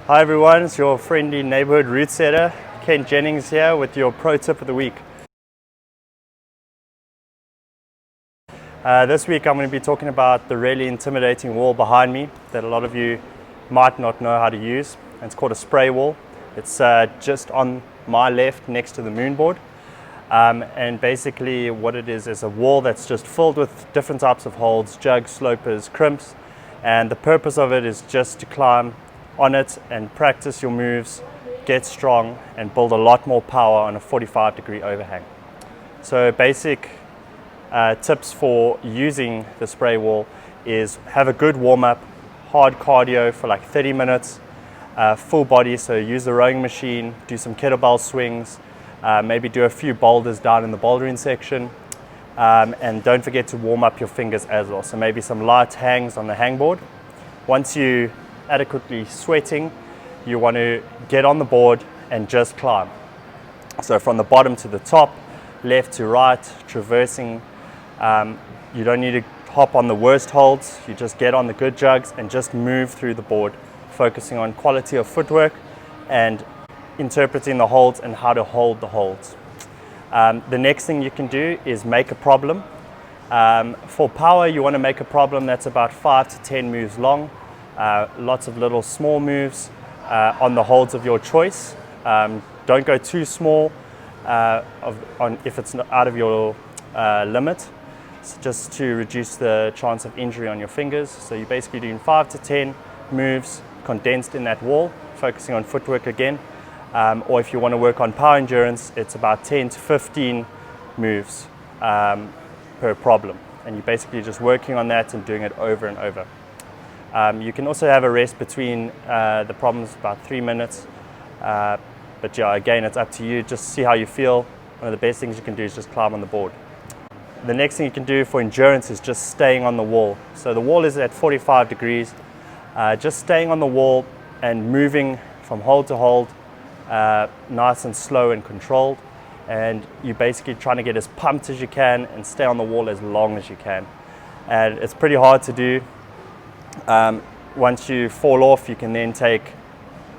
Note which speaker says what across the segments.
Speaker 1: Hi everyone, it's your friendly neighborhood route setter, Ken Jennings here with your pro tip of the week. This week I'm going to be talking about the really intimidating wall behind me that a lot of you might not know how to use. It's called a spray wall. It's just on my left next to the moon board. And basically what it is a wall that's just filled with different types of holds, jugs, slopers, crimps, and the purpose of it is just to climb on it and practice your moves, get strong and build a lot more power on a 45-degree overhang. So basic tips for using the spray wall is have a good warm-up, hard cardio for like 30 minutes, full body, so use the rowing machine, do some kettlebell swings, maybe do a few boulders down in the bouldering section, and don't forget to warm up your fingers as well, so maybe some light hangs on the hangboard. Once you adequately sweating, you want to get on the board and just climb. So from the bottom to the top, left to right, traversing. You don't need to hop on the worst holds, you just get on the good jugs and just move through the board, focusing on quality of footwork and interpreting the holds and how to hold the holds. The next thing you can do is make a problem. For power, you want to make a problem that's about 5 to 10 moves long. Lots of little small moves on the holds of your choice. Don't go too small if it's not out of your limit, so just to reduce the chance of injury on your fingers. So you're basically doing 5 to 10 moves condensed in that wall, focusing on footwork again. Or if you want to work on power endurance, it's about 10 to 15 moves per problem. And you're basically just working on that and doing it over and over. You can also have a rest between the problems, about 3 minutes. But yeah, again, it's up to you. Just see how you feel. One of the best things you can do is just climb on the board. The next thing you can do for endurance is just staying on the wall. So the wall is at 45 degrees. Just staying on the wall and moving from hold to hold, nice and slow and controlled. And you're basically trying to get as pumped as you can and stay on the wall as long as you can. And it's pretty hard to do. Once you fall off, you can then take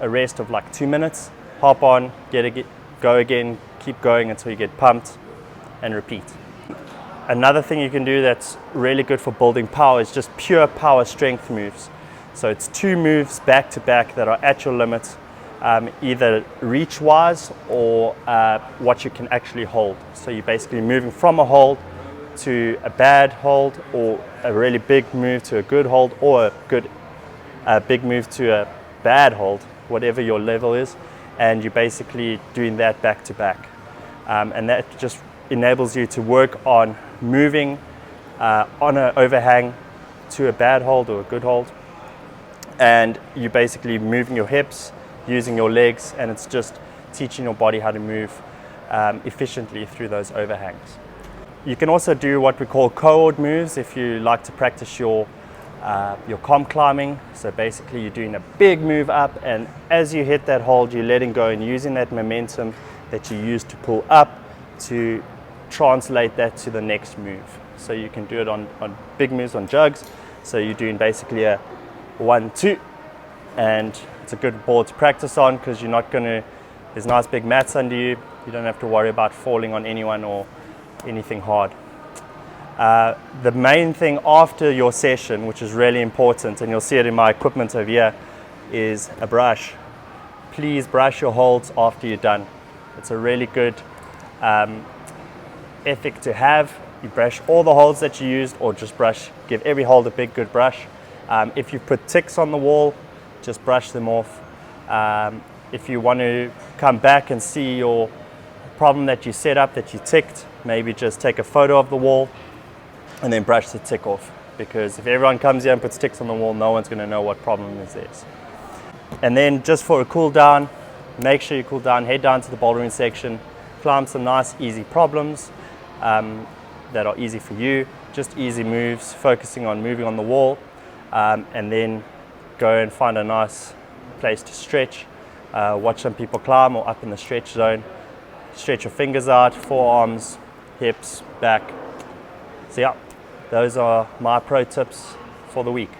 Speaker 1: a rest of like 2 minutes, hop on, go again, keep going until you get pumped, and repeat. Another thing you can do that's really good for building power is just pure power strength moves. So it's 2 moves back to back that are at your limits, either reach wise or what you can actually hold. So you're basically moving from a hold to a bad hold, or a really big move to a good hold, or a big move to a bad hold, whatever your level is, and you're basically doing that back to back. And that just enables you to work on moving on an overhang to a bad hold or a good hold, and you're basically moving your hips, using your legs, and it's just teaching your body how to move efficiently through those overhangs. You can also do what we call cohort moves if you like to practice your comp climbing. So basically you're doing a big move up, and as you hit that hold, you're letting go and using that momentum that you use to pull up to translate that to the next move. So you can do it on big moves on jugs. So you're doing basically a 1, 2, and it's a good board to practice on because you're not there's nice big mats under you. You don't have to worry about falling on anyone or anything hard. The main thing after your session, which is really important, and you'll see it in my equipment over here, is a brush. Please brush your holds after you're done. It's a really good ethic to have. You brush all the holds that you used, or just give every hold a big good brush. If you put ticks on the wall, just brush them off. If you want to come back and see your problem that you set up, that you ticked, maybe just take a photo of the wall and then brush the tick off, because if everyone comes here and puts ticks on the wall, no one's going to know what problem is theirs. And then just for a cool down, make sure you cool down, head down to the bouldering section, climb some nice easy problems that are easy for you, just easy moves, focusing on moving on the wall, and then go and find a nice place to stretch. Watch some people climb or up in the stretch zone. Stretch your fingers out, forearms, hips, back. So yeah, those are my pro tips for the week.